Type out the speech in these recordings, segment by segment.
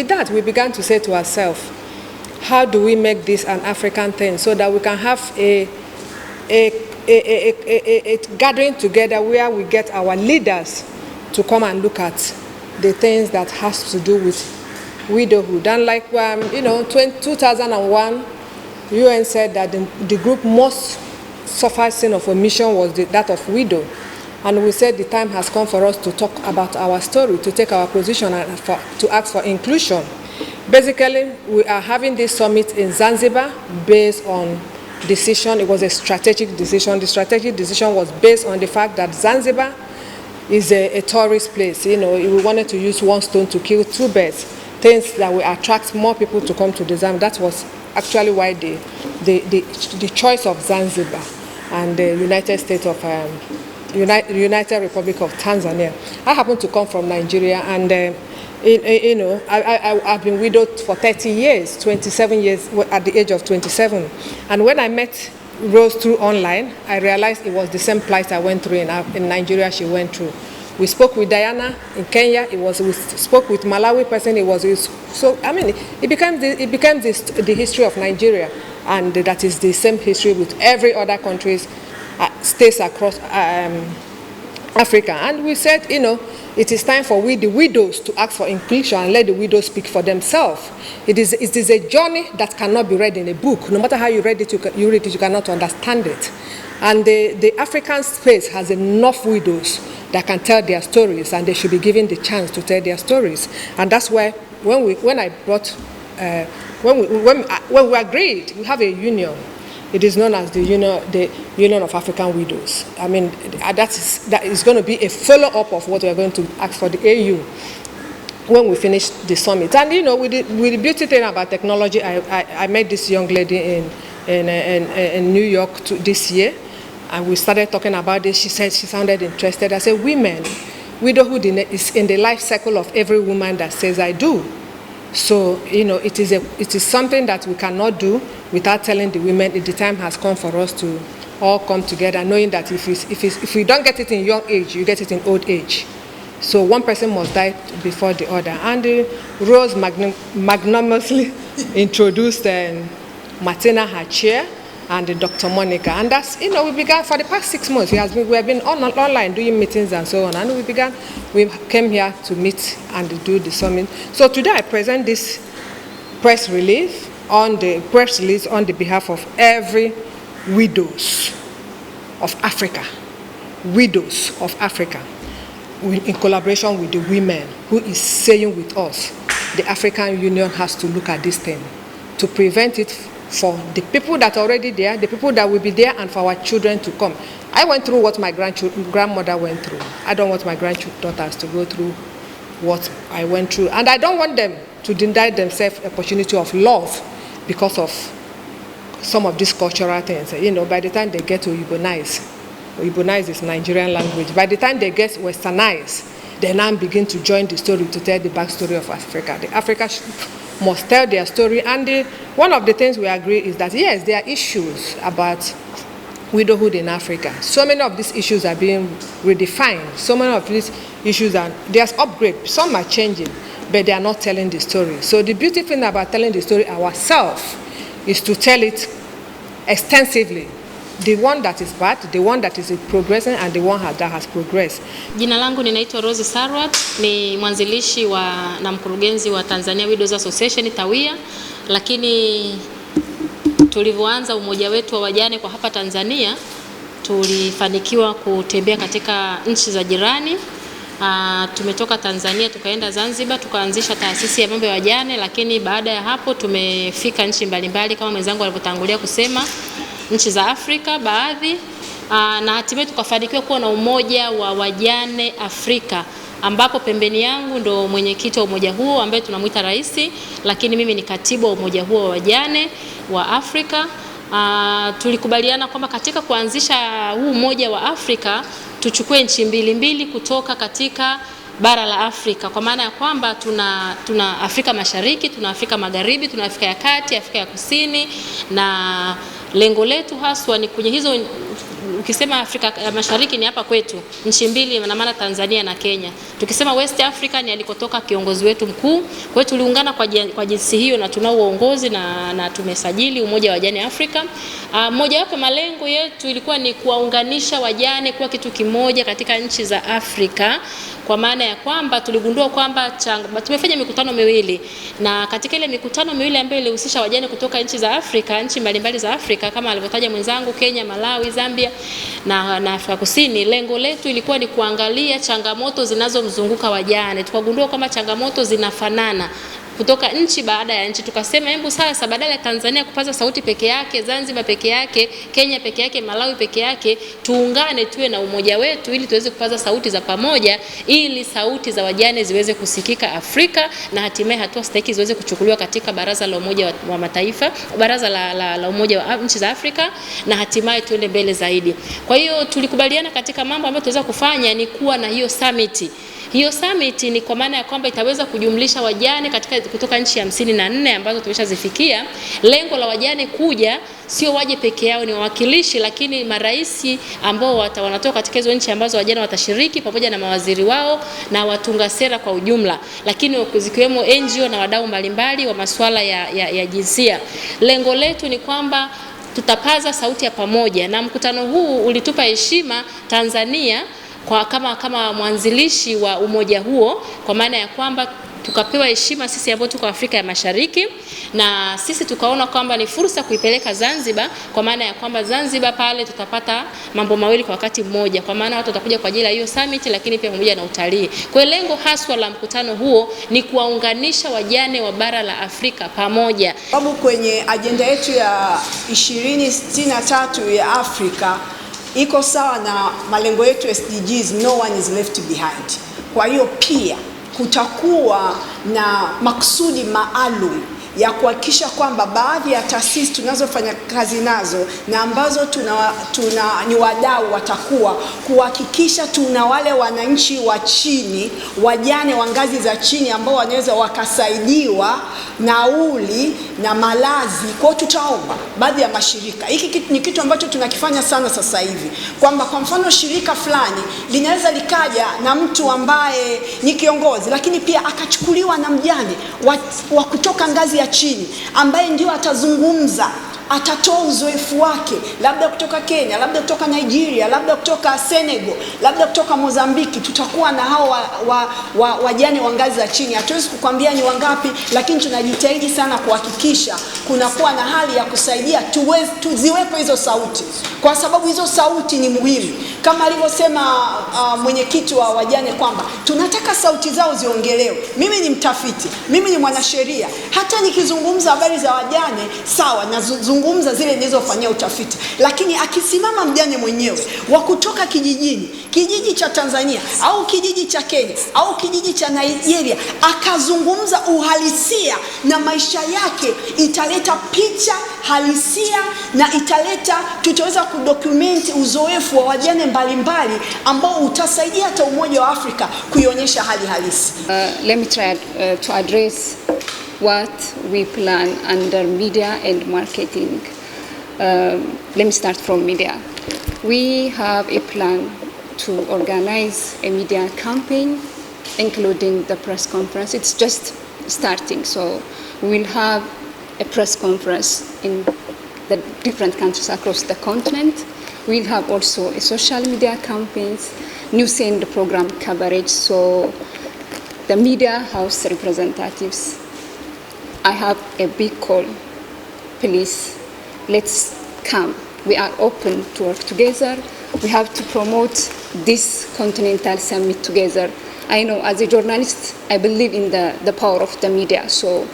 with that, we began to say to ourselves, how do we make this an African thing so that we can have a gathering together where we get our leaders to come and look at the things that has to do with widowhood. And like, 2001, UN said that the group most suffered sin of omission was that of widow. And we said the time has come for us to talk about our story, to take our position and to ask for inclusion. Basically, we are having this summit in Zanzibar based on decision. It was a strategic decision. The strategic decision was based on the fact that Zanzibar is a tourist place. We wanted to use one stone to kill two birds, things that will attract more people to come to the Zanzibar. That was actually why the choice of Zanzibar and the United Republic of Tanzania. I happen to come from Nigeria, and I've been widowed for 30 years, 27 years at the age of 27. And when I met Rose through online, I realized it was the same plight I went through in Nigeria she went through. We spoke with Diana in Kenya. We spoke with Malawi person. It became the history of Nigeria, and that is the same history with every other countries, states across Africa. And we said, it is time for we, the widows, to ask for inclusion and let the widows speak for themselves. It is a journey that cannot be read in a book. No matter how you read it, you cannot understand it. And the African space has enough widows that can tell their stories, and they should be given the chance to tell their stories. And that's why when we agreed, we have a union. It is known as the Union of African Widows. That is going to be a follow-up of what we are going to ask for the AU when we finish the summit. And with the beauty thing about technology, I met this young lady in New York this year, and we started talking about this. She said she sounded interested. I said, widowhood is in the life cycle of every woman that says I do. So it is something that we cannot do without telling the women. The time has come for us to all come together, knowing that if we don't get it in young age, you get it in old age. So one person must die before the other. And Rose magnanimously introduced Martina, her chair, and Dr. Monica. And that's, we began for the past 6 months. We have been online doing meetings and so on. And we came here to meet and do the summit. So today I present this press release on the behalf of every widows of Africa. Widows of Africa, in collaboration with the women who is saying with us, the African Union has to look at this thing to prevent it for the people that are already there, the people that will be there, and for our children to come. I went through what my grandmother went through. I don't want my granddaughters to go through what I went through. And I don't want them to deny themselves an opportunity of love because of some of these cultural things. By the time they get to Ibonize is Nigerian language. By the time they get westernized, they now begin to join the story to tell the backstory of Africa. The Africa must tell their story. And one of the things we agree is that, yes, there are issues about widowhood in Africa. So many of these issues are being redefined. So many of these issues there's upgrade. Some are changing, but they are not telling the story. So the beautiful thing about telling the story ourselves is to tell it extensively. The one that is bad, the one that is progressing, and the one that has progressed. Jina langu ninaitwa Rose Sarwat, ni mwanzilishi na mkurugenzi wa Tanzania Widows Association Tawia, lakini tulivyoanza umoja wetu wa wajane kwa hapa Tanzania, tulifanikiwa kutembea katika nchi za jirani. Tumetoka Tanzania tukaenda Zanzibar, tukaanzisha taasisi ya mambo ya wajane, lakini baada ya hapo tumefika nchi mbalimbali kama mwenzangu alivyotangulia kusema, nchi za Afrika baadhi, na hatimaye tukafanikiwa kuwa na umoja wa wajane Afrika, ambapo pembeni yangu ndo mwenyekiti wa umoja huo ambaye tunamuita rais, lakini mimi ni katibu wa umoja huo wa wajane wa Afrika. Tulikubaliana kwamba katika kuanzisha huu umoja wa Afrika tuchukue nchi mbili kutoka katika bara la Afrika, kwa maana ya kwamba tuna Afrika Mashariki, tuna Afrika Magharibi, tuna Afrika ya Kati, Afrika ya Kusini, na lengo letu haswa ni kwenye hizo ukisema Afrika ya Mashariki ni hapa kwetu, nchi mbili na maana Tanzania na Kenya. Tukisema West Africa ni alikotoka kiongozi wetu mkuu. Kwa hiyo tuliungana kwa jinsi hiyo na tunao uongozi na tumesajili Umoja wa Wajane Afrika. Moja wapo malengo yetu ilikuwa ni kuwaunganisha wajane kuwa kitu kimoja katika nchi za Afrika, kwa maana ya kwamba tuligundua kwamba tumefanya mikutano miwili, na katika ile mikutano miwili ambayo ilihusisha wajane kutoka nchi za Afrika, nchi mbalimbali za Afrika kama alivyotaja mwenzangu, Kenya, Malawi, Zambia na Afrika Kusini, lengo letu ilikuwa ni kuangalia changamoto zinazomzunguka wajane. Tukagundua kwamba changamoto zinafanana kutoka nchi baada ya nchi. Tukasema hebu sasa, badala ya Tanzania kupaza sauti peke yake, Zanzibar peke yake, Kenya peke yake, Malawi peke yake, tuungane tuwe na umoja wetu ili tuweze kupaza sauti za pamoja, ili sauti za wajane ziweze kusikika Afrika na hatimaye hatua stahiki ziweze kuchukuliwa katika Baraza la Umoja wa Mataifa, Baraza la Umoja wa Nchi za Afrika, na hatimaye tuende mbele zaidi. Kwa hiyo tulikubaliana katika mambo ambayo tunaweza kufanya ni kuwa na hiyo summit. Hiyo summit ni kwa maana ya kwamba itaweza kujumlisha wajane kutoka nchi 54 ambazo tumeshazifikia. Lengo la wajane kuja sio waje peke yao, ni wawakilishi, lakini maraisi ambao wanatoka katika hizo nchi ambazo wajane watashiriki pamoja na mawaziri wao na watunga sera kwa ujumla, lakini zikiwemo NGO na wadau mbalimbali wa masuala ya jinsia. Lengo letu ni kwamba tutapaza sauti ya pamoja, na mkutano huu ulitupa heshima Tanzania kama mwanzilishi wa umoja huo, kwa maana ya kwamba tukapewa heshima sisi ambao tuko Afrika ya Mashariki, na sisi tukaona kwamba ni fursa kuipeleka Zanzibar, kwa maana ya kwamba Zanzibar pale tutapata mambo mawili kwa wakati mmoja, kwa maana watu watakuja kwa ajili ya hiyo summit, lakini pia pamoja na utalii. Kwa hiyo lengo haswa la mkutano huo ni kuwaunganisha wajane wa bara la Afrika pamoja. Sababu kwenye ajenda yetu ya 2063 ya Afrika iko sawa na malengo yetu SDGs, no one is left behind. Kwa hiyo pia kutakuwa na makusudi maalum ya kuhakikisha kwamba baadhi ya taasisi tunazofanya kazi nazo na ambazo ni wadau watakuwa kuhakikisha tuna wale wananchi wa chini, wajane wa ngazi za chini ambao wanaweza wakasaidiwa nauli na malazi. Kwa tutaomba baadhi ya mashirika, hiki ni kitu ambacho tunakifanya sana sasa hivi, kwamba kwa mfano shirika fulani linaweza likaja na mtu ambaye ni kiongozi, lakini pia akachukuliwa na mjane wa kutoka ngazi ya chini ambaye ndio atazungumza, atatoa uzoefu wake, labda kutoka Kenya, labda kutoka Nigeria, labda kutoka Senegal, labda kutoka Mozambiki. Tutakuwa na hao wajane wa ngazi za chini. Hatuwezi kukwambia ni wangapi, lakini tunajitahidi sana kuhakikisha kunakuwa na hali ya kusaidia tuziwepo hizo sauti, kwa sababu hizo sauti ni muhimu. Kama alivyosema mwenyekiti wa wajane kwamba tunataka sauti zao ziongelewe. Mimi ni mtafiti, mimi ni mwanasheria, hata nikizungumza habari za wajane sawa, nazungumza zile nilizofanyia utafiti, lakini akisimama mjane mwenyewe wa kutoka kijiji cha Tanzania au kijiji cha Kenya au kijiji cha Nigeria, akazungumza uhalisia na maisha yake, italeta picha halisia na tutaweza kudokumenti uzoefu wa wajane mbalimbali ambao utasaidia hata Umoja wa Afrika kuionyesha hali halisi. Let me try to address what we plan under media and marketing. Let me start from media. We have a plan to organize a media campaign, including the press conference. It's just starting, so we will have a press conference in the different countries across the continent. We'll have also a social media campaigns, news and program coverage. So the media house representatives, I have a big call. Please, let's come. We are open to work together. We have to promote this continental summit together. I know as a journalist, I believe in the power of the media. So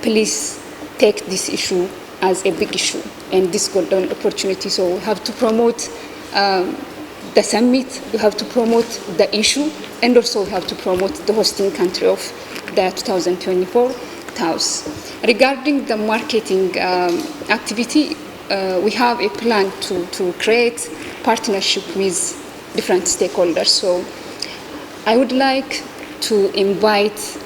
please take this issue as a big issue and this golden opportunity. So we have to promote the summit, we have to promote the issue, and also we have to promote the hosting country of the 2024 TAUS. Regarding the marketing activity, we have a plan to create partnership with different stakeholders. So I would like to invite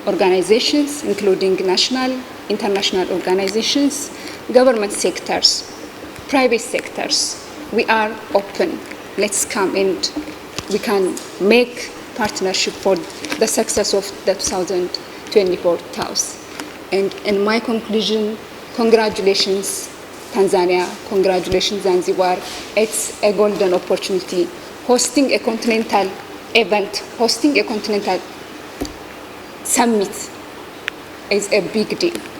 organizations, including national, international organizations, government sectors, private sectors, we are open. Let's come and we can make partnership for the success of the 2024 Taos. And in my conclusion, congratulations Tanzania, congratulations Zanzibar. It's a golden opportunity. Hosting a continental event, hosting a continental summit is a big deal.